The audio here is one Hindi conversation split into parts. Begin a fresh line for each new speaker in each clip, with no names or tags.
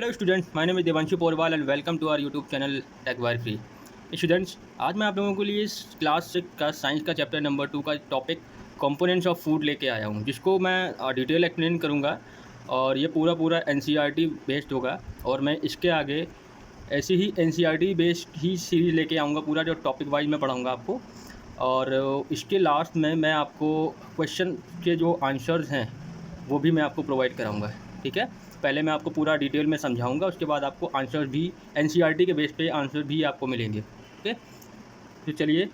Hello students, my name is Devanshu Porwal and welcome to our YouTube channel tech wire free. Students, आज मैं आप लोगों के लिए इस क्लास 6 का साइंस का चैप्टर नंबर 2 का टॉपिक कंपोनेंट्स ऑफ फूड लेके आया हूँ, जिसको मैं डिटेल एक्सप्लेन करूँगा और ये पूरा एनसीईआरटी बेस्ड होगा। और मैं इसके आगे ऐसी ही एनसीईआरटी बेस्ड ही सीरीज़ लेके आऊँगा, पूरा जो टॉपिक वाइज मैं पढ़ाऊँगा आपको। और इसके लास्ट में मैं आपको क्वेश्चन के जो आंसर्स हैं वो भी मैं आपको प्रोवाइड कराऊँगा, ठीक है। पहले मैं आपको पूरा डिटेल में समझाऊंगा, उसके बाद आपको आंसर भी एनसीईआरटी के बेस पे आंसर भी आपको मिलेंगे, ओके। तो चलिए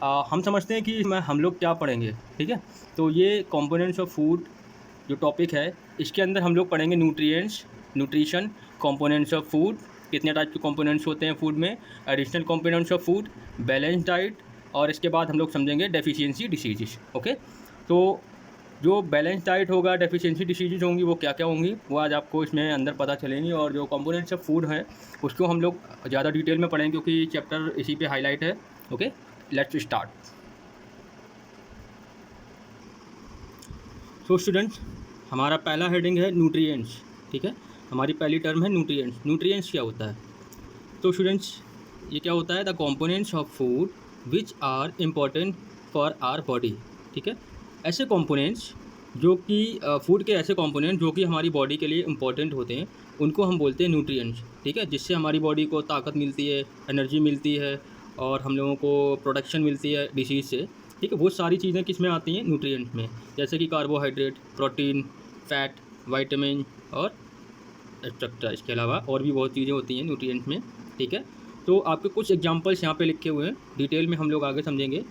हम समझते हैं कि हम लोग क्या पढ़ेंगे, ठीक है। तो ये कंपोनेंट्स ऑफ फूड जो टॉपिक है, इसके अंदर हम लोग पढ़ेंगे nutrients, nutrition, components of food, कितने टाइप के कंपोनेंट्स होते हैं फूड में, additional components of food, balance diet, और इसके बाद हम लोग समझेंगे डेफिशिएंसी डिसीजेस, ओके। तो जो बैलेंस डाइट होगा, डेफिशिएंसी डिसीजेज होंगी, वो क्या क्या होंगी वो आज आपको इसमें अंदर पता चलेंगी। और जो कंपोनेंट्स ऑफ फूड है उसको हम लोग ज़्यादा डिटेल में पढ़ेंगे क्योंकि चैप्टर इसी पे हाईलाइट है, okay. Let's start. So students, हमारा पहला हेडिंग है न्यूट्रिएंट्स, ठीक है। हमारी पहली टर्म है न्यूट्रिएंट्स। न्यूट्रिएंट्स क्या होता है? तो स्टूडेंट्स, ये क्या होता है? The components of food which are important for our body, ठीक है। ऐसे कंपोनेंट्स जो कि फूड के ऐसे कंपोनेंट जो कि हमारी बॉडी के लिए इम्पॉर्टेंट होते हैं, उनको हम बोलते हैं न्यूट्रिएंट्स, ठीक है। जिससे हमारी बॉडी को ताकत मिलती है, एनर्जी मिलती है और हम लोगों को प्रोटेक्शन मिलती है डिसीज़ से, ठीक है। वो सारी चीज़ें किस में आती हैं? न्यूट्रिएंट्स में। जैसे कि कार्बोहाइड्रेट, प्रोटीन, फैट, वाइटामिन और एक्सेट्रा। इसके अलावा और भी बहुत चीज़ें होती हैं न्यूट्रिएंट्स में, ठीक है। तो आपके कुछ एग्जांपल्स यहाँ पे लिखे हुए हैं, डिटेल में हम लोग आगे समझेंगे।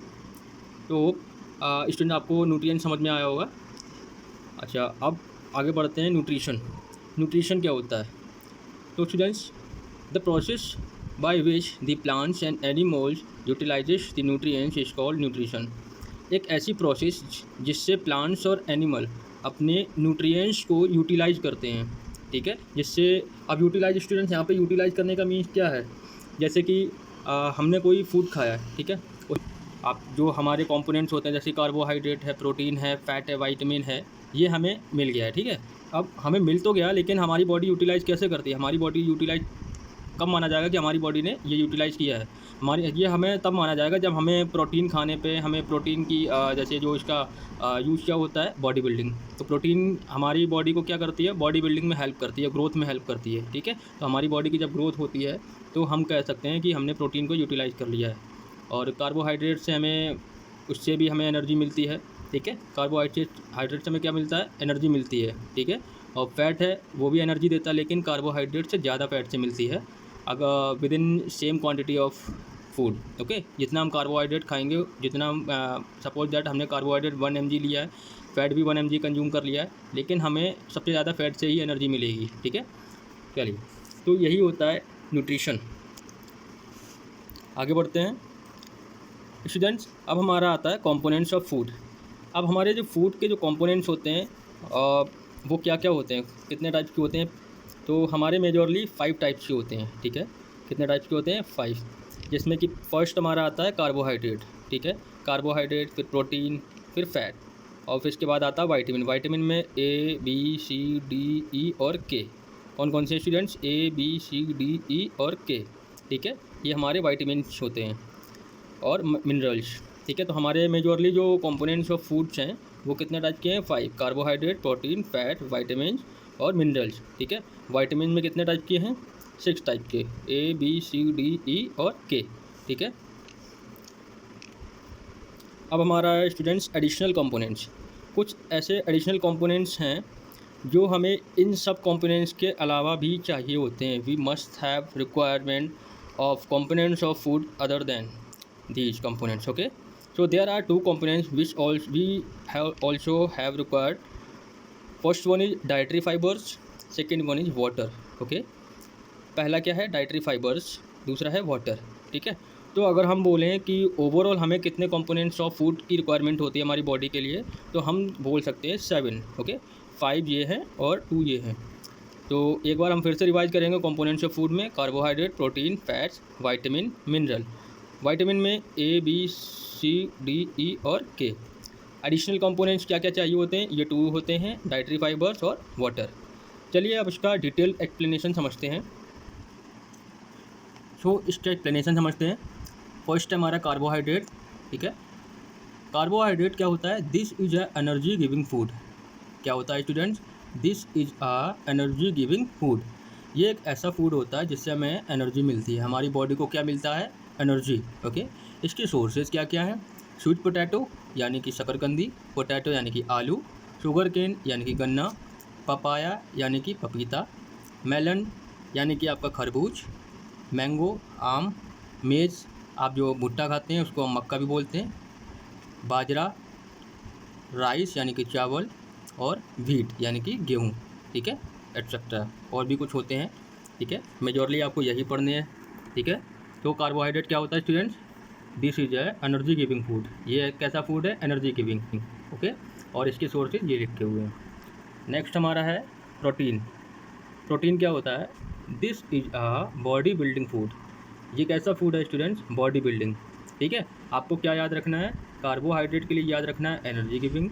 तो स्टूडेंट, आपको न्यूट्रिएंट समझ में आया होगा। अच्छा, अब आगे बढ़ते हैं। न्यूट्रिशन। न्यूट्रिशन क्या होता है? तो students, the process by which the plants and animals utilises the nutrients is called nutrition. एक ऐसी प्रोसेस जिससे प्लांट्स और एनिमल अपने न्यूट्रिएंट्स को यूटिलाइज करते हैं, ठीक है। जिससे अब यूटिलाइज, स्टूडेंट्स यहाँ पे यूटिलाइज करने का मीन्स क्या है? जैसे कि हमने कोई फूड खाया है, ठीक है। आप जो हमारे कंपोनेंट्स होते हैं जैसे कार्बोहाइड्रेट है, प्रोटीन है, फैट है, वाइटामिन है, ये हमें मिल गया है, ठीक है। अब हमें मिल तो गया, लेकिन हमारी बॉडी यूटिलाइज़ कैसे करती है? हमारी बॉडी यूटिलाइज कब माना जाएगा कि हमारी बॉडी ने ये यूटिलाइज़ किया है? ये हमें तब माना जाएगा जब हमें प्रोटीन खाने पे, हमें प्रोटीन की जैसे जो इसका यूज़ क्या होता है? Body building. तो प्रोटीन हमारी बॉडी को क्या करती है? बॉडी बिल्डिंग में हेल्प करती है, ग्रोथ में हेल्प करती है, ठीक है। तो हमारी बॉडी की जब ग्रोथ होती है तो हम कह सकते हैं कि हमने प्रोटीन को यूटिलाइज़ कर लिया है। और कार्बोहाइड्रेट से हमें, उससे भी हमें एनर्जी मिलती है, ठीक है। कार्बोहाइड्रेट से हमें क्या मिलता है? एनर्जी मिलती है, ठीक है। और फैट है, वो भी एनर्जी देता है, लेकिन कार्बोहाइड्रेट से ज़्यादा फैट से मिलती है अगर with in same quantity of food, okay. जितना हम कार्बोहाइड्रेट खाएंगे, जितना हम सपोज दैट हमने कार्बोहाइड्रेट 1 mg लिया है, फैट भी 1 mg कंज्यूम कर लिया है, लेकिन हमें सबसे ज़्यादा फैट से ही एनर्जी मिलेगी, ठीक है। चलिए, तो यही होता है न्यूट्रिशन। आगे बढ़ते हैं स्टूडेंट्स। अब हमारा आता है कंपोनेंट्स ऑफ फूड। अब हमारे जो फूड के जो कंपोनेंट्स होते हैं वो क्या क्या होते हैं, कितने टाइप के होते हैं? तो हमारे मेजॉरली 5 टाइप्स के होते हैं, ठीक है। कितने टाइप्स के होते हैं? 5। जिसमें कि फर्स्ट हमारा आता है कार्बोहाइड्रेट, ठीक है। कार्बोहाइड्रेट, फिर प्रोटीन, फिर फैट, और फिर इसके बाद आता है वाइटामिन। वाइटामिन में A, B, C, D, E और K। कौन कौन से students? A, B, C, D, E और K, ठीक है। ये हमारे वाइटामिन्स होते हैं और मिनरल्स, ठीक है। तो हमारे मेजॉरली जो कंपोनेंट्स ऑफ फूड्स हैं वो कितने टाइप के हैं? 5। कार्बोहाइड्रेट, प्रोटीन, फैट, वाइटामिन और मिनरल्स, ठीक है। वाइटामिन में कितने टाइप के हैं? 6 टाइप के, A, B, C, D, E और K, ठीक है। अब हमारा स्टूडेंट्स एडिशनल कंपोनेंट्स। कुछ ऐसे एडिशनल कंपोनेंट्स हैं जो हमें इन सब कंपोनेंट्स के अलावा भी चाहिए होते हैं। We must have requirement of components of food other than these components, okay. So there are 2 components which we also have required. First one is dietary fibers, second one is water, okay. पहला क्या है? डाइटरी फाइबर्स, दूसरा है वाटर, ठीक है। तो अगर हम बोलें कि ओवरऑल हमें कितने कंपोनेंट्स ऑफ फूड की रिक्वायरमेंट होती है हमारी बॉडी के लिए, तो हम बोल सकते हैं 7, ओके। 5 ये हैं और 2 ये हैं। तो एक बार हम फिर से रिवाइज करेंगे कंपोनेंट्स ऑफ फूड में। Carbohydrate, protein, fats, vitamin, mineral. Vitamin में A, B, C, D, E और K। एडिशनल कंपोनेंट्स क्या क्या चाहिए होते हैं? ये 2 होते हैं, डाइटरी फाइबर्स और वाटर। चलिए अब इसका डिटेल एक्सप्लेनेशन समझते हैं। इसका एक्सप्लेनेशन समझते हैं। फर्स्ट है हमारा कार्बोहाइड्रेट। ठीक है, कार्बोहाइड्रेट क्या होता है? This is a energy giving food. क्या होता है students? This is a energy giving food. ये एक ऐसा फूड होता है जिससे हमें एनर्जी मिलती है। हमारी बॉडी को क्या मिलता है? एनर्जी। ओके, इसके सोर्सेज क्या क्या हैं? स्वीट पोटैटो यानी कि शकरकंदी, पोटैटो यानी कि आलू, शुगर केन यानी कि गन्ना, पपाया यानी कि पपीता, मेलन यानी कि आपका खरबूज, मैंगो आम, मेज़ आप जो भुट्टा खाते हैं उसको हम मक्का भी बोलते हैं, बाजरा, राइस यानी कि चावल, और व्हीट यानी कि गेहूँ। ठीक है, एटसेट्रा और भी कुछ होते हैं। ठीक है, मेजॉरली आपको यही पढ़ने हैं। ठीक है, तो कार्बोहाइड्रेट क्या होता है students? This is a energy giving food. ये एक कैसा फूड है? Energy giving. ओके, और इसके सोर्सेज ये लिखे हुए हैं। नेक्स्ट हमारा है प्रोटीन। प्रोटीन क्या होता है? This is a body building food. ये कैसा फूड है स्टूडेंट्स? Body building. ठीक है, आपको क्या याद रखना है? कार्बोहाइड्रेट के लिए याद रखना है एनर्जी गिविंग,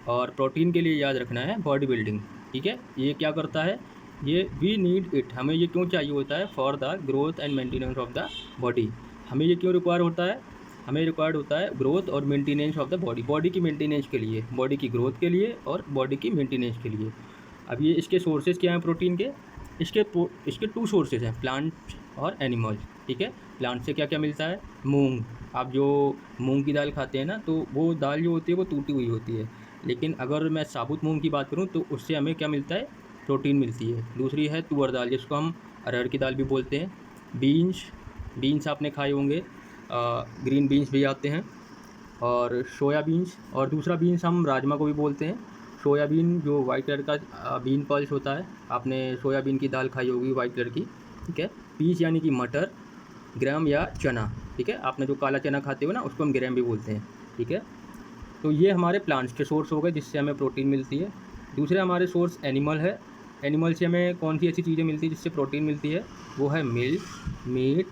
और प्रोटीन के लिए याद रखना है बॉडी बिल्डिंग। ठीक है, ये क्या करता है? ये वी नीड इट, हमें ये क्यों चाहिए होता है? For the growth and maintenance of the body. हमें ये क्यों रिक्वायर होता है? हमें रिक्वायर्ड होता है ग्रोथ और maintenance of the body, body की मेंटेनेंस के लिए, बॉडी की ग्रोथ के लिए और बॉडी की मेंटेनेंस के लिए। अब ये इसके सोर्सेज क्या हैं प्रोटीन के? इसके टू सोर्सेज हैं, प्लांट और एनिमल। ठीक है, प्लांट से क्या क्या मिलता है? मूंग। आप जो मूंग की दाल खाते हैं ना, तो वो दाल जो होती है वो टूटी हुई होती है, लेकिन अगर मैं साबुत मूंग की बात करूँ तो उससे हमें क्या मिलता है? प्रोटीन मिलती है। दूसरी है तुअर दाल, जिसको हम अरहर की दाल भी बोलते हैं। बीन्स आपने खाए होंगे, ग्रीन बीन्स भी आते हैं, और सोया बीन्स, और दूसरा बीन्स हम राजमा को भी बोलते हैं। सोयाबीन जो वाइट कलर का बीन पल्स होता है, आपने सोयाबीन की दाल खाई होगी वाइट कलर की। ठीक है, पीस यानी कि मटर, ग्राम या चना। ठीक है, आपने जो काला चना खाते हो ना, उसको हम ग्राम भी बोलते हैं। ठीक है, तो ये हमारे प्लांट्स के सोर्स हो गए जिससे हमें प्रोटीन मिलती है। दूसरे हमारे सोर्स एनिमल है। एनिमल से हमें कौन सी ऐसी चीज़ें मिलती है जिससे प्रोटीन मिलती है? वो है milk, meat,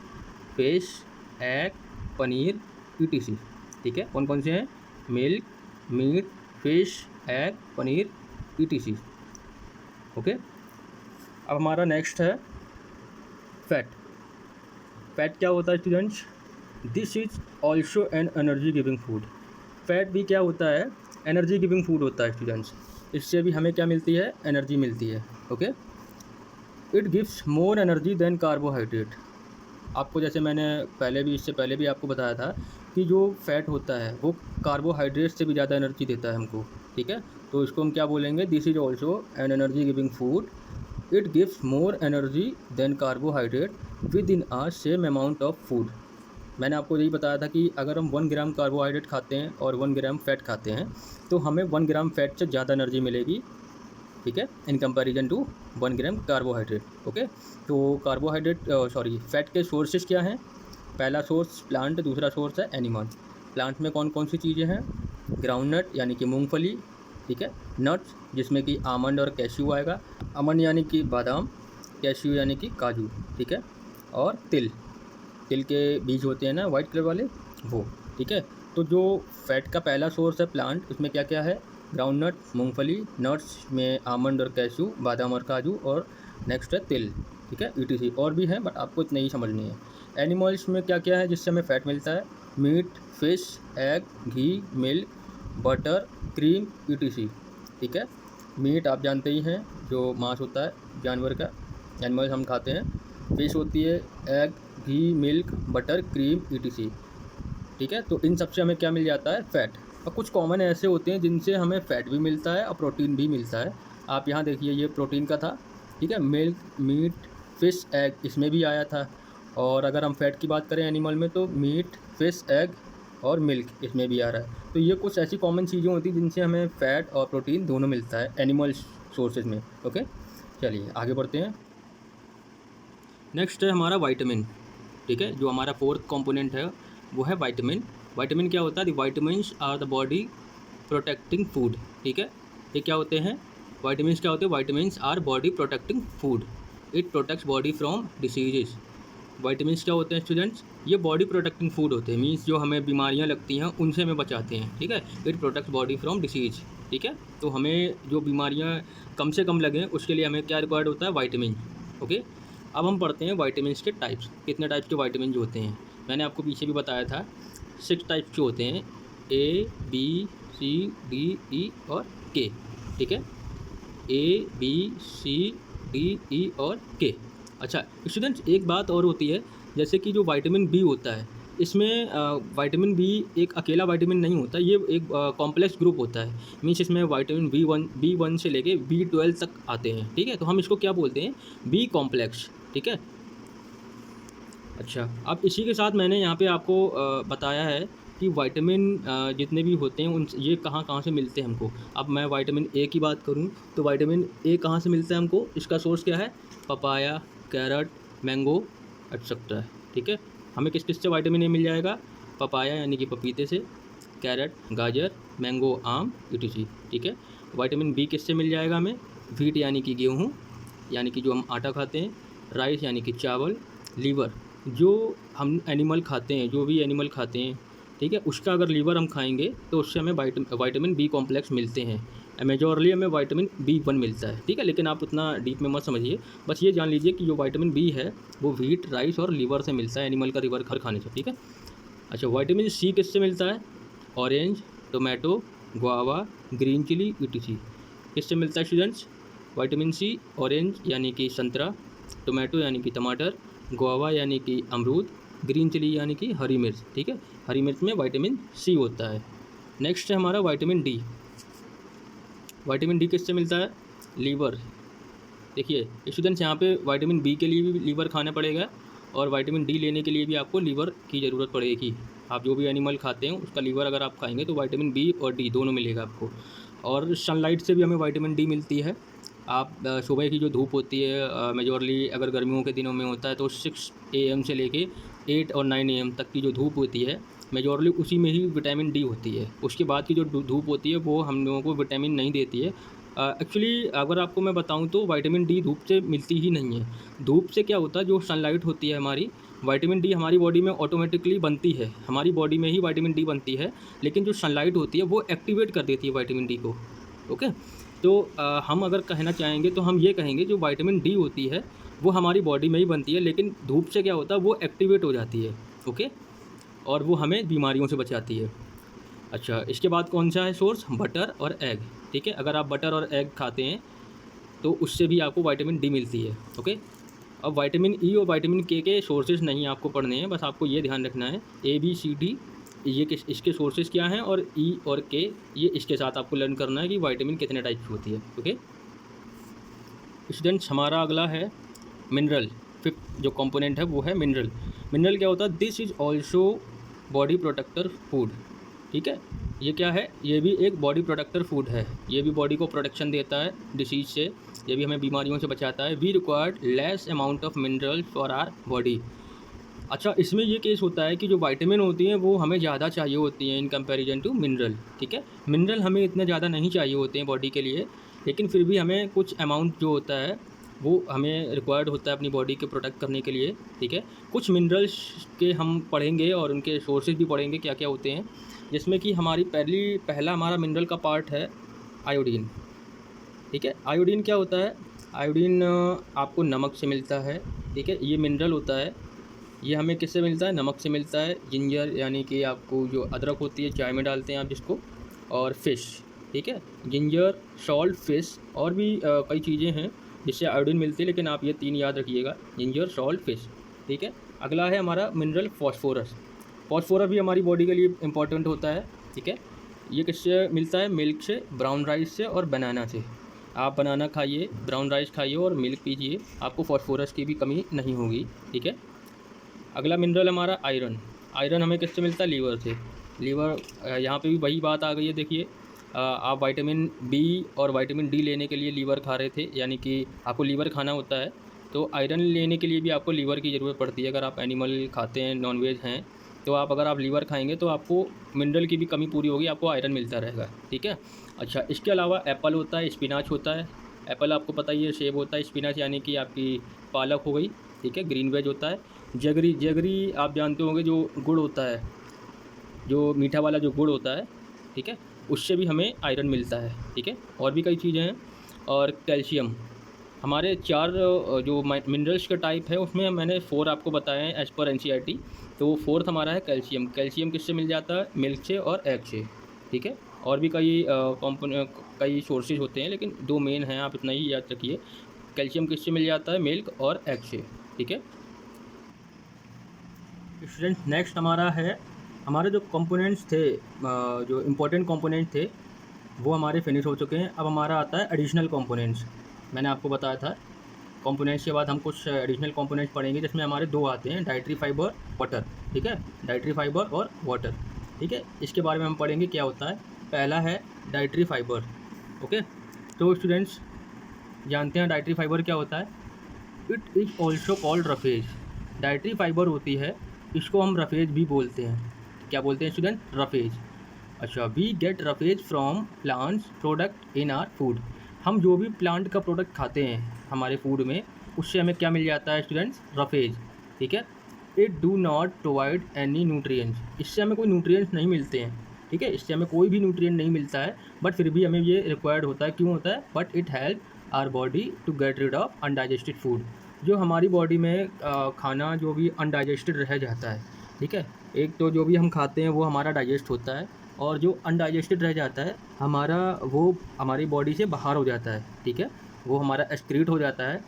fish, egg, paneer, ETC. ठीक है, कौन कौन से हैं? Milk, meat, fish, egg, paneer, ETC. Okay, अब हमारा नेक्स्ट है फैट। फैट क्या होता है students? This is also an energy giving food. Fat भी क्या होता है? एनर्जी गिविंग फूड होता है स्टूडेंट्स। इससे भी हमें क्या मिलती है? एनर्जी मिलती है। Okay, it gives more energy than carbohydrate. आपको जैसे मैंने इससे पहले भी आपको बताया था कि जो फैट होता है वो कार्बोहाइड्रेट से भी ज़्यादा एनर्जी देता है हमको। ठीक है, तो इसको हम क्या बोलेंगे? This is also an energy giving food. It gives more energy than carbohydrate within a same amount of food. मैंने आपको यही बताया था कि अगर हम 1 ग्राम कार्बोहाइड्रेट खाते हैं और 1 ग्राम फैट खाते हैं तो हमें 1 ग्राम फैट से ज़्यादा एनर्जी मिलेगी। ठीक है, in comparison to 1 gram carbohydrate. Okay, तो फैट के सोर्सेज क्या हैं? पहला सोर्स प्लांट, दूसरा सोर्स है एनिमल। प्लांट में कौन कौन सी चीज़ें हैं? ग्राउंडनट यानी कि मूंगफली। ठीक है, नट्स जिसमें कि आमंड और कैश्यू आएगा। आमंड यानी कि बादाम, कैश्यू यानी कि काजू। ठीक है, और तिल के बीज होते हैं ना वाइट कलर वाले, वो। ठीक है, तो जो फैट का पहला सोर्स है प्लांट, उसमें क्या क्या है? ग्राउंडनट, मूंगफली, नट्स में आमंड और कैश्यू, बादाम और काजू, और नेक्स्ट है तिल। ठीक है, ईटीसी और भी हैं बट आपको इतना ही समझनी है। एनिमल्स में क्या क्या है जिससे हमें फ़ैट मिलता है? मीट, फिश, एग, घी, मिल्क, बटर, क्रीम, ईटीसी। ठीक है, मीट आप जानते ही हैं, जो मांस होता है जानवर का, एनिमल्स हम खाते हैं। फिश होती है, एग, घी, मिल्क, बटर, क्रीम, ईटीसी। ठीक है, तो इन सबसे हमें क्या मिल जाता है? फ़ैट। और कुछ कॉमन ऐसे होते हैं जिनसे हमें फ़ैट भी मिलता है और प्रोटीन भी मिलता है। आप यहाँ देखिए, ये प्रोटीन का था। ठीक है, मिल्क, मीट, फिश, एग इसमें भी आया था। और अगर हम फ़ैट की बात करें एनिमल में, तो मीट, फिश, एग और मिल्क इसमें भी आ रहा है। तो ये कुछ ऐसी कॉमन चीज़ें होती हैं जिनसे हमें फ़ैट और प्रोटीन दोनों मिलता है एनिमल सोर्सेज में। ओके, चलिए आगे बढ़ते हैं। नेक्स्ट है हमारा वाइटामिन। ठीक है, जो हमारा फोर्थ कंपोनेंट है वो है वाइटामिन। वाइटामिन क्या होता है? The vitamins are the body protecting food. ठीक है, ये क्या होते हैं? वाइटामिन्स क्या होते हैं? Vitamins our body protecting food. It protects body from diseases. Vitamins क्या होते हैं स्टूडेंट्स? ये बॉडी प्रोटेक्टिंग फूड होते हैं, मीन्स जो हमें बीमारियां लगती हैं उनसे हमें बचाते हैं। ठीक है, it protects body from disease. ठीक है। तो हमें जो बीमारियाँ कम से कम लगें उसके लिए हमें क्या रिक्वायर्ड होता है, विटामिन। ओके, अब हम पढ़ते हैं विटामिन्स के टाइप्स, कितने टाइप्स के विटामिन होते हैं। मैंने आपको पीछे भी बताया था 6 टाइप्स के होते हैं, A B C D E और के। ठीक है, A B C D E और के। अच्छा स्टूडेंट्स, एक बात और होती है, जैसे कि जो विटामिन बी होता है, इसमें विटामिन बी एक अकेला विटामिन नहीं होता, ये एक कॉम्प्लेक्स ग्रुप होता है। मीन्स इसमें विटामिन बी वन से लेके B12 तक आते हैं। ठीक है, तो हम इसको क्या बोलते हैं, बी कॉम्प्लेक्स। ठीक है। अच्छा, अब इसी के साथ मैंने यहाँ पे आपको बताया है कि विटामिन जितने भी होते हैं उन ये कहाँ कहाँ से मिलते हैं हमको। अब मैं विटामिन ए की बात करूँ तो विटामिन ए कहाँ से मिलता है हमको, इसका सोर्स क्या है, पपाया, कैरेट, मैंगो एटसेट्रा। ठीक है, हमें किस किस से विटामिन ए मिल जाएगा, पपाया यानी कि पपीते से, कैरेट गाजर, मैंगो आम etc। ठीक है, विटामिन बी किससे मिल जाएगा हमें, व्हीट यानी कि गेहूँ, यानी कि जो हम आटा खाते हैं, राइस यानी कि चावल, लीवर जो हम एनिमल खाते हैं, जो भी एनिमल खाते हैं, ठीक है, उसका अगर लीवर हम खाएंगे तो उससे हमें विटामिन बी कॉम्प्लेक्स मिलते हैं। मेजॉरली हमें विटामिन B1 मिलता है। ठीक है, लेकिन आप उतना डीप में मत समझिए, बस ये जान लीजिए कि जो विटामिन बी है वो व्हीट, राइस और लीवर से मिलता है, एनिमल का लीवर खाने से। ठीक है। अच्छा, विटामिन सी किससे मिलता है, orange, tomato, guava, green chili etc। किससे मिलता है स्टूडेंट्स, विटामिन सी ऑरेंज यानी कि संतरा, टोमेटो यानी कि टमाटर, गुआवा यानी कि अमरूद, ग्रीन चिली यानी कि हरी मिर्च। ठीक है, हरी मिर्च में विटामिन सी होता है। नेक्स्ट है हमारा विटामिन डी। विटामिन डी किससे मिलता है, लीवर। देखिए स्टूडेंट्स, यहाँ पे विटामिन बी के लिए भी लीवर खाना पड़ेगा और विटामिन डी लेने के लिए भी आपको लीवर की ज़रूरत पड़ेगी। आप जो भी एनिमल खाते हैं उसका लीवर अगर आप खाएंगे तो विटामिन बी और डी दोनों मिलेगा आपको। और सनलाइट से भी हमें विटामिन डी मिलती है। आप सुबह की जो धूप होती है, मेजॉरली अगर गर्मियों के दिनों में होता है तो 6 AM से लेके 8 और 9 AM तक की जो धूप होती है, मेजॉरली उसी में ही विटामिन डी होती है। उसके बाद की जो धूप होती है वो हम लोगों को विटामिन नहीं देती है। एक्चुअली अगर आपको मैं बताऊं तो विटामिन डी धूप से मिलती ही नहीं है। धूप से क्या होता है, जो सनलाइट होती है हमारी, विटामिन डी हमारी बॉडी में ऑटोमेटिकली बनती है, हमारी बॉडी में ही विटामिन डी बनती है, लेकिन जो सनलाइट होती है वो एक्टिवेट कर देती है विटामिन डी को। ओके, तो हम अगर कहना चाहेंगे तो हम ये कहेंगे जो विटामिन डी होती है वो हमारी बॉडी में ही बनती है, लेकिन धूप से क्या होता है वो एक्टिवेट हो जाती है। ओके, और वो हमें बीमारियों से बचाती है। अच्छा, इसके बाद कौन सा है सोर्स, बटर और एग। ठीक है, अगर आप बटर और एग खाते हैं तो उससे भी आपको विटामिन डी मिलती है। ओके, अब विटामिन ई और विटामिन के सोर्सेज नहीं आपको पढ़ने हैं, बस आपको ये ध्यान रखना है ABCD ये इसके सोर्सेज क्या हैं, और ई और के ये इसके साथ आपको लर्न करना है कि विटामिन कितने टाइप की होती है। ओके स्टूडेंट्स, हमारा अगला है मिनरल। फिफ्थ जो कंपोनेंट है वो है मिनरल। मिनरल क्या होता है, this is also body protector food. ठीक है, ये क्या है, ये भी एक बॉडी प्रोटेक्टर फूड है। ये भी बॉडी को प्रोटेक्शन देता है डिसीज से, ये भी हमें बीमारियों से बचाता है। We required less amount of mineral for our body. अच्छा, इसमें ये केस होता है कि जो विटामिन होती हैं वो हमें ज़्यादा चाहिए होती हैं इन कंपैरिजन टू मिनरल। ठीक है, मिनरल हमें इतने ज़्यादा नहीं चाहिए होते हैं बॉडी के लिए, लेकिन फिर भी हमें कुछ अमाउंट जो होता है वो हमें रिक्वायर्ड होता है अपनी बॉडी के प्रोटेक्ट करने के लिए। ठीक है, कुछ मिनरल्स के हम पढ़ेंगे और उनके सोर्सेज भी पढ़ेंगे क्या क्या होते हैं, जिसमें कि हमारी पहला हमारा मिनरल का पार्ट है आयोडीन। ठीक है, आयोडीन क्या होता है, आयोडीन आपको नमक से मिलता है। ठीक है, ये मिनरल होता है, ये हमें किससे मिलता है, नमक से मिलता है। जिंजर यानी कि आपको जो अदरक होती है चाय में डालते हैं आप जिसको, और फिश। ठीक है, जिंजर, सॉल्ट, फिश और भी कई चीज़ें हैं जिससे आयोडीन मिलती है, लेकिन आप ये 3 याद रखिएगा, जिंजर, सॉल्ट, फिश। ठीक है, अगला है हमारा मिनरल फॉस्फोरस। फॉस्फोरस भी हमारी बॉडी के लिए इंपॉर्टेंट होता है। ठीक है, ये किससे मिलता है, मिल्क से, ब्राउन राइस से और बनाना से। आप बनाना खाइए, ब्राउन राइस खाइए और मिल्क पीजिए, आपको फॉस्फोरस की भी कमी नहीं होगी। ठीक है, अगला मिनरल हमारा आयरन। आयरन हमें किससे मिलता है, लीवर से। लीवर, यहाँ पे भी वही बात आ गई है। देखिए, आप विटामिन बी और विटामिन डी लेने के लिए लीवर खा रहे थे, यानी कि आपको लीवर खाना होता है, तो आयरन लेने के लिए भी आपको लीवर की ज़रूरत पड़ती है। अगर आप एनिमल खाते हैं, नॉनवेज हैं, तो अगर आप लीवर खाएंगे तो आपको मिनरल की भी कमी पूरी होगी, आपको आयरन मिलता रहेगा। ठीक है, अच्छा, इसके अलावा एप्पल होता है, स्पिनाच होता है। एप्पल आपको पता ही है सेब होता है, स्पिनाच यानी कि आपकी पालक हो गई। ठीक है, ग्रीन वेज होता है। जगरी आप जानते होंगे, जो गुड़ होता है, जो मीठा वाला जो गुड़ होता है। ठीक है, उससे भी हमें आयरन मिलता है, ठीक है। और भी कई चीज़ें हैं। और कैल्शियम, हमारे 4 जो मिनरल्स का टाइप है उसमें मैंने 4 आपको बताए हैं एज़ पर एनसीईआरटी। तो 4th हमारा है कैल्शियम। कैल्शियम किससे मिल जाता है? मिल्क से और एग से, ठीक है। और भी कई सोर्सेज होते हैं, लेकिन 2 मेन हैं, आप इतना ही याद रखिए। कैल्शियम किससे मिल जाता है? मिल्क और एग से, ठीक है। स्टूडेंट नेक्स्ट हमारा है, हमारे जो कंपोनेंट्स थे, जो इम्पोर्टेंट कंपोनेंट थे वो हमारे फिनिश हो चुके हैं। अब हमारा आता है एडिशनल कंपोनेंट्स। मैंने आपको बताया था कंपोनेंट्स के बाद हम कुछ एडिशनल कंपोनेंट्स पढ़ेंगे, जिसमें हमारे 2 आते हैं, डाइटरी फाइबर, वाटर, ठीक है। डाइटरी फाइबर और वाटर, ठीक है। इसके बारे में हम पढ़ेंगे क्या होता है। पहला है डाइटरी फाइबर, ओके। तो स्टूडेंट्स जानते हैं डाइटरी फाइबर क्या होता है। It is also called roughage. Dietary fibre होती है, इसको हम रफेज भी बोलते हैं। क्या बोलते हैं स्टूडेंट? रफेज। अच्छा, we get roughage from plants product in our food. हम जो भी प्लांट का प्रोडक्ट खाते हैं हमारे फूड में, उससे हमें क्या मिल जाता है स्टूडेंट्स? रफेज, ठीक है। It do not provide any nutrients. इससे हमें कोई न्यूट्रिएंट्स नहीं मिलते हैं, ठीक है। इससे हमें कोई भी न्यूट्रिएंट नहीं मिलता है, बट फिर भी हमें ये रिक्वायर्ड होता है। क्यों होता है? But it help our body to get rid of undigested food. जो हमारी बॉडी में खाना जो भी अनडाइजेस्टेड रह जाता है, ठीक है। एक तो जो भी हम खाते हैं वो हमारा डाइजेस्ट होता है, और जो अनडाइजेस्टेड रह जाता है हमारा, वो हमारी बॉडी से बाहर हो जाता है, ठीक है। वो हमारा एक्सक्रीट हो जाता है,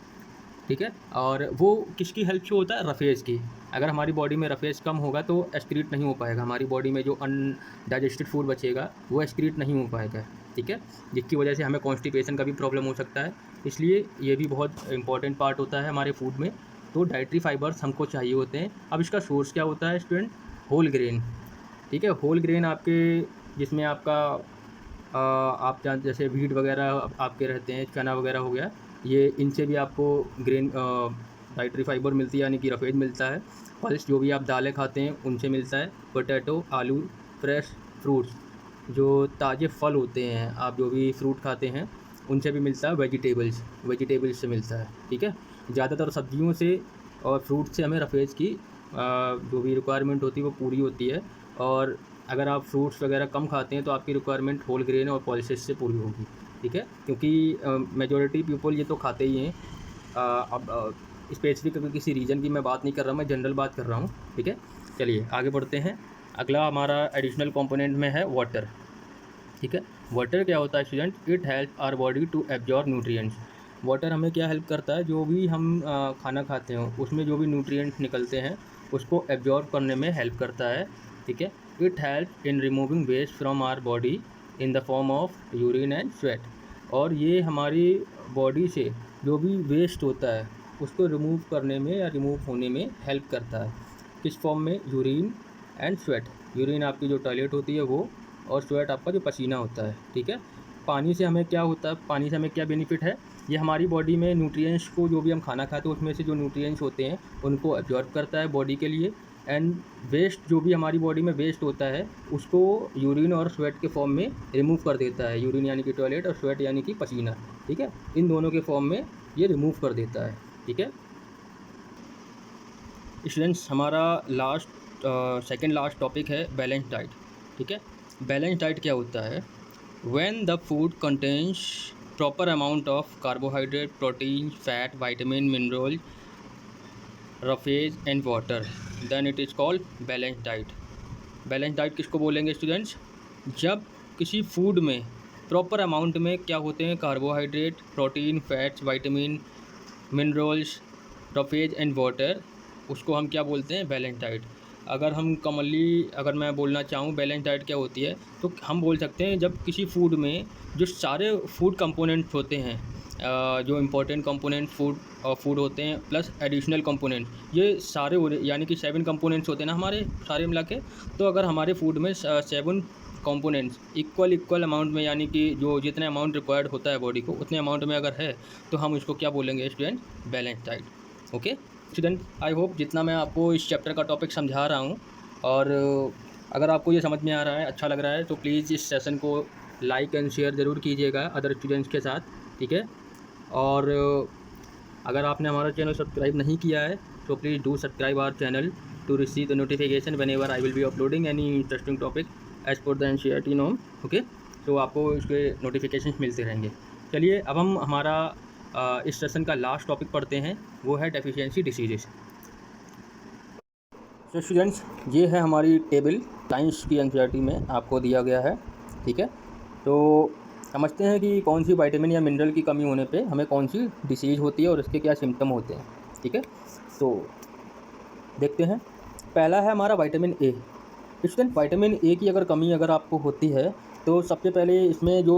ठीक है। और वो किसकी हेल्प से होता है? रफेज की। अगर हमारी बॉडी में रफेज कम होगा तो एक्सक्रीट नहीं हो पाएगा, हमारी बॉडी में जो अनडाइजेस्टेड फूड बचेगा वो एक्सक्रीट नहीं हो पाएगा, ठीक है। जिसकी वजह से हमें कॉन्स्टिपेशन का भी प्रॉब्लम हो सकता है। इसलिए ये भी बहुत इंपॉर्टेंट पार्ट होता है हमारे फूड में। तो डाइटरी फाइबर्स हमको चाहिए होते हैं। अब इसका सोर्स क्या होता है स्टूडेंट? होल ग्रेन, ठीक है। होल ग्रेन आपके, जिसमें आपका आप जैसे वीट वगैरह आपके रहते हैं, चना वगैरह हो गया, ये इनसे भी आपको ग्रेन डाइटरी फाइबर मिलती है, यानी कि रफेज मिलता है। पल्स, जो भी आप दालें खाते हैं उनसे मिलता है। पोटैटो, आलू, फ्रेश फ्रूट्स, जो ताज़े फल होते हैं, आप जो भी फ्रूट खाते हैं उनसे भी मिलता है। वेजिटेबल्स से मिलता है, ठीक है। ज़्यादातर सब्जियों से और फ्रूट से हमें रफेज की जो भी रिक्वायरमेंट होती है वो पूरी होती है। और अगर आप फ्रूट्स वगैरह कम खाते हैं तो आपकी रिक्वायरमेंट होल ग्रेन और पल्सेस से पूरी होगी, ठीक है। क्योंकि मेजॉरिटी पीपल ये तो खाते ही हैं। अब स्पेसिफिक किसी रीजन की मैं बात नहीं कर रहा, मैं जनरल बात कर रहा हूँ, ठीक है। चलिए आगे बढ़ते हैं। अगला हमारा एडिशनल कंपोनेंट में है वाटर, ठीक है। वाटर क्या होता है student? It help our body to absorb nutrients. Water हमें क्या हेल्प करता है? जो भी हम खाना खाते हो उसमें जो भी न्यूट्रिएंट्स निकलते हैं उसको एब्जॉर्ब करने में हेल्प करता है, ठीक है। It help in removing waste from our body in the form of urine and sweat. और ये हमारी बॉडी से जो भी वेस्ट होता है उसको रिमूव करने में या रिमूव होने में हेल्प करता है। किस फॉर्म में? Urine and sweat. यूरिन आपकी जो टॉयलेट होती है वो, और स्वेट आपका जो पसीना होता है, ठीक है। पानी से हमें क्या होता है? पानी से हमें क्या बेनिफिट है? ये हमारी बॉडी में न्यूट्रिएंट्स को, जो भी हम खाना खाते हैं उसमें से जो न्यूट्रिएंट्स होते हैं उनको एब्जॉर्ब करता है बॉडी के लिए। एंड वेस्ट, जो भी हमारी बॉडी में वेस्ट होता है उसको यूरिन और स्वेट के फॉर्म में रिमूव कर देता है। यूरिन यानी कि टॉयलेट और स्वेट यानी कि पसीना, ठीक है। इन दोनों के फॉर्म में ये रिमूव कर देता है, ठीक है। स्टूडेंट्स हमारा सेकंड लास्ट टॉपिक है बैलेंस डाइट, ठीक है। बैलेंस डाइट क्या होता है? When the food contains proper amount of carbohydrate, protein, fat, vitamin, mineral, roughage and water, then it is called balance diet. Balance diet किसको बोलेंगे स्टूडेंट्स? जब किसी फूड में प्रॉपर अमाउंट में क्या होते हैं? Carbohydrate, protein, fats, vitamin, minerals, roughage and water, उसको हम क्या बोलते हैं? Balance diet. अगर मैं बोलना चाहूँ बैलेंस डाइट क्या होती है, तो हम बोल सकते हैं जब किसी फूड में जो सारे फूड कंपोनेंट्स होते हैं, जो इम्पोर्टेंट कंपोनेंट फूड होते हैं प्लस एडिशनल कंपोनेंट, ये सारे यानी कि 7 कंपोनेंट्स होते हैं ना हमारे सारे मिला के। तो अगर हमारे फूड में 7 कंपोनेंट्स इक्वल अमाउंट में, यानी कि जो जितने अमाउंट रिक्वायर्ड होता है बॉडी को उतने अमाउंट में अगर है, तो हम इसको क्या बोलेंगे student? Balance diet. Okay student, I hope जितना मैं आपको इस चैप्टर का टॉपिक समझा रहा हूँ, और अगर आपको ये समझ में आ रहा है, अच्छा लग रहा है, तो प्लीज़ इस सेशन को लाइक एंड शेयर ज़रूर कीजिएगा अदर स्टूडेंट्स के साथ, ठीक है। और अगर आपने हमारा चैनल सब्सक्राइब नहीं किया है तो please do subscribe our channel to receive the notification whenever I will be uploading any interesting topic as per the NCERT norm. Okay, तो आपको इसके नोटिफिकेशन मिलते रहेंगे। चलिए अब हम हमारा इस सेशन का लास्ट टॉपिक पढ़ते हैं, वो है डेफिशिएंसी डिसीजेस। तो स्टूडेंट्स, ये है हमारी टेबल साइंस की एनसीईआरटी में आपको दिया गया है, ठीक है। तो समझते हैं कि कौन सी विटामिन या मिनरल की कमी होने पे हमें कौन सी डिसीज़ होती है और उसके क्या सिम्टम होते हैं, ठीक है। तो देखते हैं, पहला है हमारा vitamin A. Student, vitamin A की अगर कमी अगर आपको होती है तो सबसे पहले इसमें जो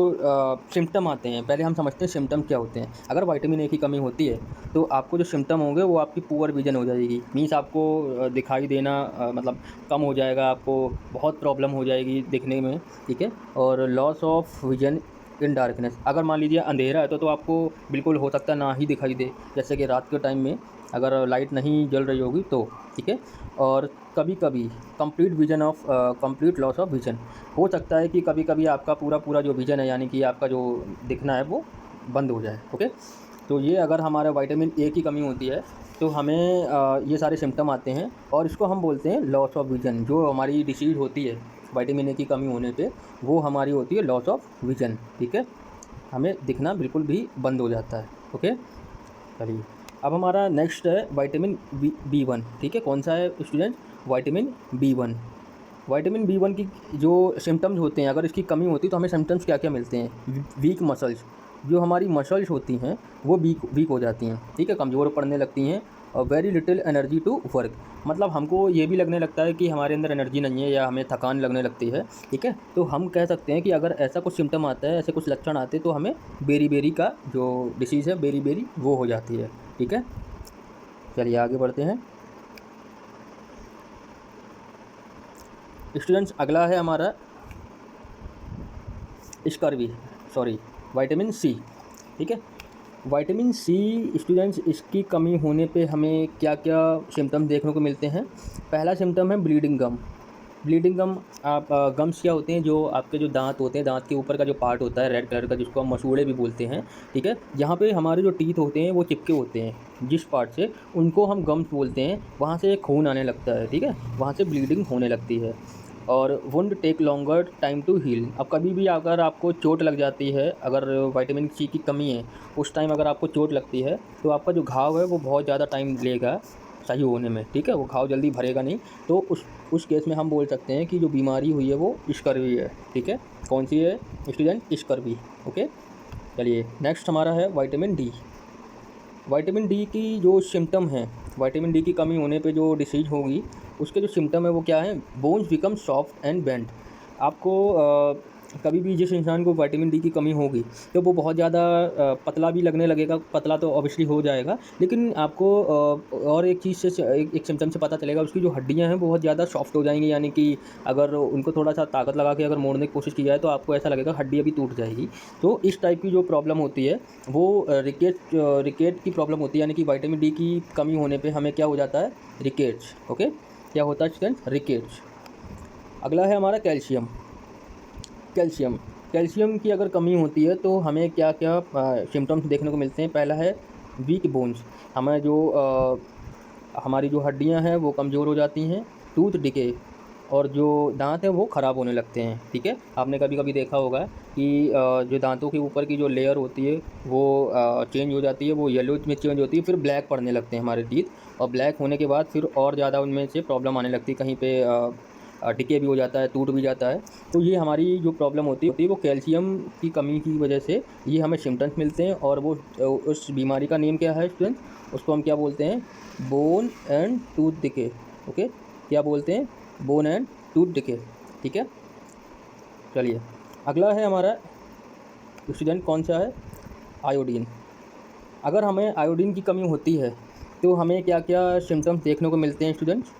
सिम्टम आते हैं, पहले हम समझते हैं सिम्टम क्या होते हैं। अगर विटामिन ए की कमी होती है तो आपको जो सिम्टम होंगे वो आपकी पुअर विजन हो जाएगी, मीन्स आपको दिखाई देना मतलब कम हो जाएगा, आपको बहुत प्रॉब्लम हो जाएगी दिखने में, ठीक है। और loss of vision in darkness, अगर मान लीजिए अंधेरा है तो आपको बिल्कुल हो सकता है ना ही दिखाई दे, जैसे कि रात के टाइम में अगर लाइट नहीं जल रही होगी तो, ठीक है। और कभी कभी कंप्लीट लॉस ऑफ विजन, हो सकता है कि कभी कभी आपका पूरा जो विजन है यानी कि आपका जो दिखना है वो बंद हो जाए, ओके। तो ये अगर हमारा विटामिन ए की कमी होती है तो हमें ये सारे सिम्टम आते हैं और इसको हम बोलते हैं लॉस ऑफ विजन। जो हमारी डिसीज़ होती है विटामिन ए की कमी होने पे वो हमारी होती है लॉस ऑफ विजन, ठीक है। हमें दिखना बिल्कुल भी बंद हो जाता है, ओके। चलिए अब हमारा नेक्स्ट है विटामिन बी1, ठीक है। कौन सा है student? Vitamin B1. Vitamin B1 की जो सिम्टम्स होते हैं, अगर इसकी कमी होती है तो हमें सिम्टम्स क्या क्या मिलते हैं? वीक मसल्स, जो हमारी मसल्स होती हैं वो वीक हो जाती हैं, ठीक है, कमज़ोर पड़ने लगती हैं। और very little energy to work, मतलब हमको ये भी लगने लगता है कि हमारे अंदर एनर्जी नहीं है या हमें थकान लगने लगती है, ठीक है। तो हम कह सकते हैं कि अगर ऐसा कुछ सिम्टम आता है, ऐसे कुछ लक्षण आते हैं तो हमें बेरी का जो डिसीज़ है बेरी वो हो जाती है, ठीक है। चलिए आगे बढ़ते हैं स्टूडेंट्स। अगला है हमारा विटामिन सी, ठीक है। विटामिन सी स्टूडेंट्स, इसकी कमी होने पे हमें क्या क्या सिम्टम देखने को मिलते हैं? पहला सिम्टम है ब्लीडिंग गम। आप गम्स क्या होते हैं? जो आपके जो दांत होते हैं, दांत के ऊपर का जो पार्ट होता है रेड कलर का, जिसको हम मसूड़े भी बोलते हैं, ठीक है। जहाँ पे हमारे जो टीथ होते हैं वो चिपके होते हैं जिस पार्ट से, उनको हम गम्स बोलते हैं। वहाँ से खून आने लगता है, ठीक है, वहाँ से ब्लीडिंग होने लगती है। और wound take longer time to heal, अब कभी भी अगर आपको चोट लग जाती है, अगर विटामिन सी की कमी है उस टाइम अगर आपको चोट लगती है तो आपका जो घाव है वो बहुत ज़्यादा टाइम लेगा सही होने में, ठीक है, वो घाव जल्दी भरेगा नहीं। तो उस केस में हम बोल सकते हैं कि जो बीमारी हुई है वो स्कर्वी है, ठीक है। कौन सी है स्टूडेंट? Scurvy, okay. चलिए नेक्स्ट हमारा है विटामिन डी की जो सिम्टम है, विटामिन डी की कमी होने पे जो डिसीज होगी उसके जो सिम्टम है वो क्या है? Bones become soft and bend. आपको कभी भी जिस इंसान को विटामिन डी की कमी होगी तो वो बहुत ज़्यादा पतला भी लगने लगेगा, पतला तो ऑब्वियसली हो जाएगा, लेकिन आपको और एक चीज़ से एक सिम्टम से पता चलेगा, उसकी जो हड्डियां हैं बहुत ज़्यादा सॉफ्ट हो जाएंगी, यानी कि अगर उनको थोड़ा सा ताकत लगा के अगर मोड़ने की कोशिश की जाए तो आपको ऐसा लगेगा हड्डी अभी टूट जाएगी। तो इस टाइप की जो प्रॉब्लम होती है वो रिकेट की प्रॉब्लम होती है, यानी कि विटामिन डी की कमी होने पर हमें क्या हो जाता है? Rickets, okay. क्या होता है स्टूडेंट? रिकेट्स। अगला है हमारा कैल्शियम की अगर कमी होती है तो हमें क्या क्या सिम्टम्स देखने को मिलते हैं? पहला है वीक बोन्स, हमें जो हमारी जो हड्डियां हैं वो कमज़ोर हो जाती हैं। टूथ डिके, और जो दांत हैं वो ख़राब होने लगते हैं, ठीक है। आपने कभी कभी देखा होगा कि जो दांतों के ऊपर की जो लेयर होती है वो चेंज हो जाती है, वो येलो में चेंज होती है, फिर ब्लैक पड़ने लगते हैं हमारे टीथ, और ब्लैक होने के बाद फिर और ज़्यादा उनमें से प्रॉब्लम आने लगती है, कहीं पे डिके भी हो जाता है, टूट भी जाता है। तो ये हमारी जो प्रॉब्लम होती है वो कैल्शियम की कमी की वजह से ये हमें सिम्टम्स मिलते हैं। और वो उस बीमारी का नेम क्या है स्टूडेंट? उसको हम क्या बोलते हैं? Bone and tooth decay, okay. क्या बोलते हैं? बोन एंड टूथ डिके, ठीक है। चलिए अगला है हमारा स्टूडेंट, कौन सा है? आयोडीन। अगर हमें आयोडीन की कमी होती है तो हमें क्या क्या सिम्टम्स देखने को मिलते हैं स्टूडेंट्स?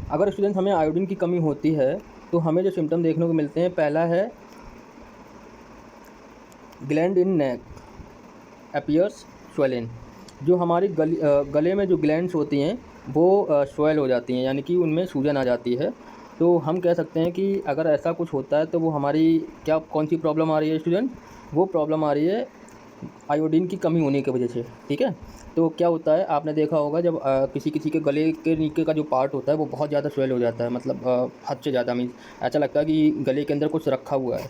अगर स्टूडेंट हमें आयोडीन की कमी होती है तो हमें जो सिम्टम देखने को मिलते हैं, पहला है gland in neck appears swollen, जो हमारी गले में जो ग्लैंड्स होती हैं वो स्वेल हो जाती हैं, यानी कि उनमें सूजन आ जाती है। तो हम कह सकते हैं कि अगर ऐसा कुछ होता है तो वो हमारी क्या कौन सी प्रॉब्लम आ रही है स्टूडेंट? वो प्रॉब्लम आ रही है आयोडीन की कमी होने की वजह से, ठीक है। तो क्या होता है, आपने देखा होगा जब किसी किसी के गले के नीचे का जो पार्ट होता है वो बहुत ज़्यादा स्वेल हो जाता है, मतलब हद से ज़्यादा, मीन्स ऐसा लगता है कि गले के अंदर कुछ रखा हुआ है,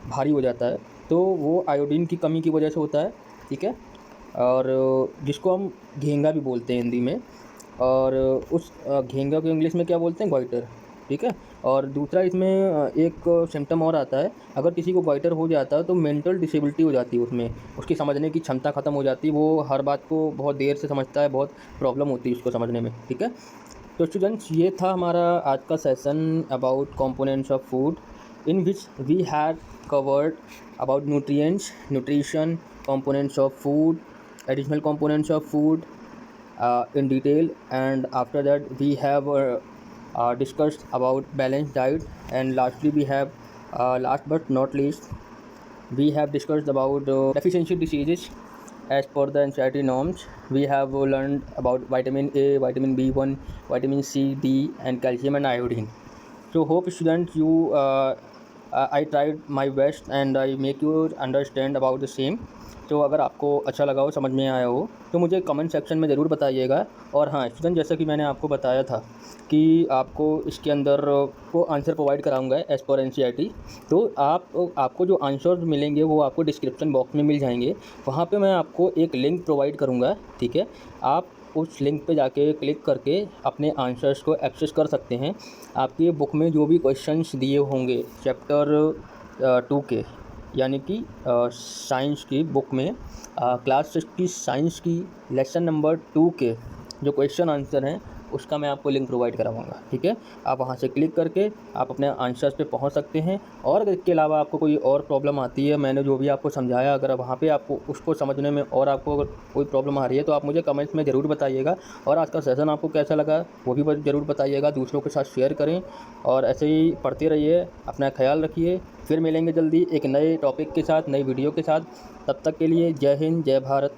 भारी हो जाता है। तो वो आयोडीन की कमी की वजह से होता है, ठीक है। और जिसको हम घेंगा भी बोलते हैं हिंदी में, और उस घेंगा को इंग्लिश में क्या बोलते हैं, ग्वाइटर, ठीक है। और दूसरा इसमें एक सिम्टम और आता है, अगर किसी को ग्वाइटर हो जाता है तो मेंटल डिसेबिलिटी हो जाती है, उसमें उसकी समझने की क्षमता ख़त्म हो जाती है, वो हर बात को बहुत देर से समझता है, बहुत प्रॉब्लम होती है उसको समझने में, ठीक है। तो स्टूडेंट्स, ये था हमारा आज का session about components of food, in which we have covered about nutrients, nutrition, components of food, additional components of food in detail, and after that we have discussed about balanced diet, and lastly we have last but not least we have discussed about deficiency diseases as per the NCERT norms. We have learned about vitamin A, vitamin B1, vitamin C, D, and calcium and iodine. So hope students you I tried my best and I make you understand about the same. तो अगर आपको अच्छा लगा हो, समझ में आया हो, तो मुझे कमेंट सेक्शन में ज़रूर बताइएगा। और हाँ स्टूडेंट, जैसा कि मैंने आपको बताया था कि आपको इसके अंदर को आंसर प्रोवाइड कराऊंगा एज पर NCERT। तो आपको जो आंसर मिलेंगे वो आपको डिस्क्रिप्शन बॉक्स में मिल जाएंगे, वहाँ पे मैं आपको एक लिंक प्रोवाइड करूँगा, ठीक है। आप उस लिंक पे जाके क्लिक करके अपने आंसर्स को एक्सेस कर सकते हैं। आपकी बुक में जो भी क्वेश्चंस दिए होंगे चैप्टर 2 के, यानी कि साइंस की बुक में क्लास 6 की साइंस की लेसन नंबर 2 के जो क्वेश्चन आंसर हैं उसका मैं आपको लिंक प्रोवाइड कराऊंगा, ठीक है। आप वहां से क्लिक करके आप अपने आंसर्स पे पहुंच सकते हैं। और अगर इसके अलावा आपको कोई और प्रॉब्लम आती है, मैंने जो भी आपको समझाया, अगर वहाँ पे आपको उसको समझने में और आपको अगर कोई प्रॉब्लम आ रही है तो आप मुझे कमेंट्स में ज़रूर बताइएगा। और आज का सेशन आपको कैसा लगा वो भी ज़रूर बताइएगा, दूसरों के साथ शेयर करें, और ऐसे ही पढ़ते रहिए, अपना ख्याल रखिए। फिर मिलेंगे जल्दी एक नए टॉपिक के साथ, नई वीडियो के साथ। तब तक के लिए जय हिंद, जय भारत।